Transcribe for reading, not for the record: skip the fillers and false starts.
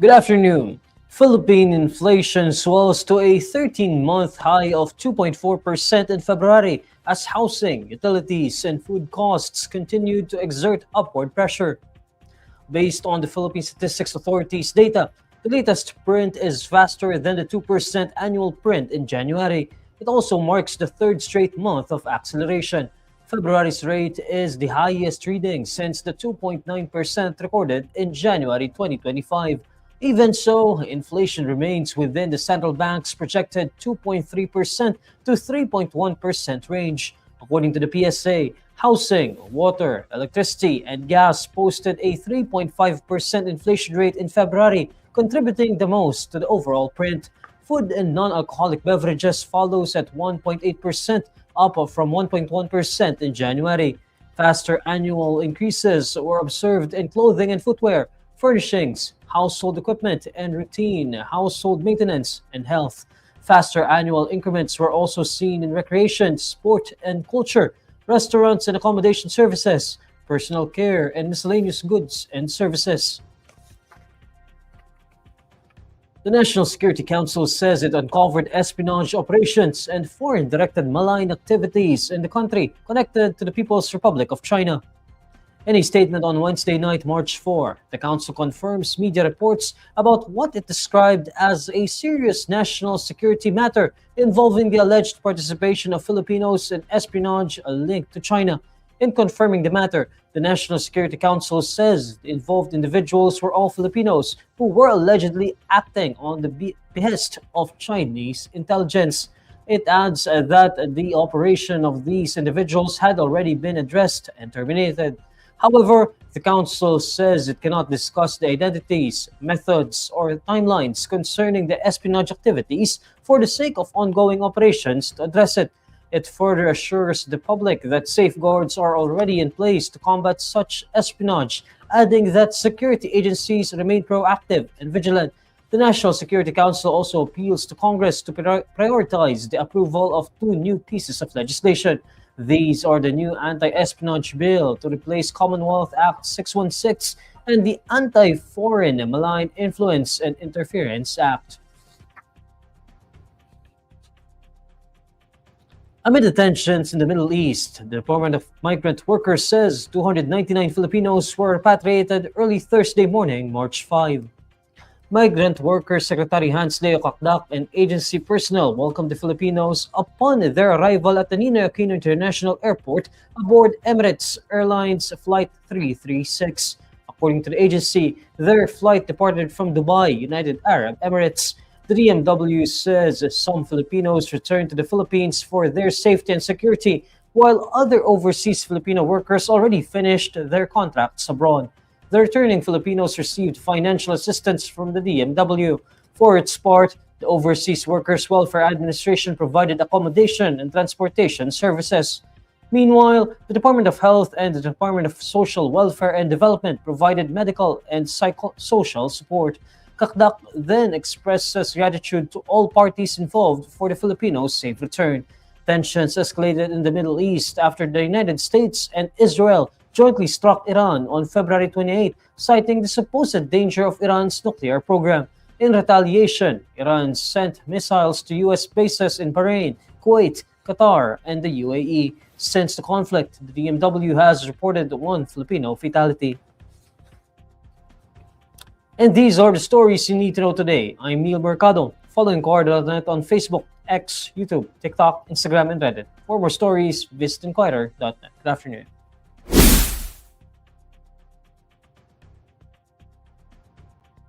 Good afternoon. Philippine inflation swells to a 13-month high of 2.4% in February as housing, utilities, and food costs continued to exert upward pressure. Based on the Philippine Statistics Authority's data, the latest print is faster than the 2% annual print in January. It also marks the third straight month of acceleration. February's rate is the highest reading since the 2.9% recorded in January 2025. Even so, inflation remains within the central bank's projected 2.3% to 3.1% range. According to the PSA, housing, water, electricity, and gas posted a 3.5% inflation rate in February, contributing the most to the overall print. Food and non-alcoholic beverages follows at 1.8%, up from 1.1% in January. Faster annual increases were observed in clothing and footwear, furnishings, household equipment, and routine household maintenance and health. Faster annual increments were also seen in recreation, sport and culture, restaurants and accommodation services, personal care, and miscellaneous goods and services. The National Security Council says it uncovered espionage operations and foreign-directed malign activities in the country connected to the People's Republic of China. In a statement on Wednesday night, March 4, the Council confirms media reports about what it described as a serious national security matter involving the alleged participation of Filipinos in espionage linked to China. In confirming the matter, the National Security Council says the involved individuals were all Filipinos who were allegedly acting on the behest of Chinese intelligence. It adds that the operation of these individuals had already been addressed and terminated. However, the Council says it cannot discuss the identities, methods, or timelines concerning the espionage activities for the sake of ongoing operations to address it. It further assures the public that safeguards are already in place to combat such espionage, adding that security agencies remain proactive and vigilant. The National Security Council also appeals to Congress to prioritize the approval of two new pieces of legislation. These are the new Anti-Espionage Bill to replace Commonwealth Act 616 and the Anti-Foreign Malign Influence and Interference Act. Amid the tensions in the Middle East, the Department of Migrant Workers says 299 Filipinos were repatriated early Thursday morning, March 5. Migrant Workers Secretary Hans Leo Kakdak and agency personnel welcomed the Filipinos upon their arrival at the Ninoy Aquino International Airport aboard Emirates Airlines Flight 336. According to the agency, their flight departed from Dubai, United Arab Emirates. The DMW says some Filipinos returned to the Philippines for their safety and security, while other overseas Filipino workers already finished their contracts abroad. The returning Filipinos received financial assistance from the DMW. For its part, the Overseas Workers Welfare Administration provided accommodation and transportation services. Meanwhile, the Department of Health and the Department of Social Welfare and Development provided medical and psychosocial support. Kakdak then expresses gratitude to all parties involved for the Filipinos' safe return. Tensions escalated in the Middle East after the United States and Israel jointly struck Iran on February 28, citing the supposed danger of Iran's nuclear program. In retaliation, Iran sent missiles to U.S. bases in Bahrain, Kuwait, Qatar, and the UAE. Since the conflict, the DMW has reported one Filipino fatality. And these are the stories you need to know today. I'm Neil Mercado. Follow INQUIRER.net on Facebook, X, YouTube, TikTok, Instagram, and Reddit. For more stories, visit INQUIRER.net. Good afternoon.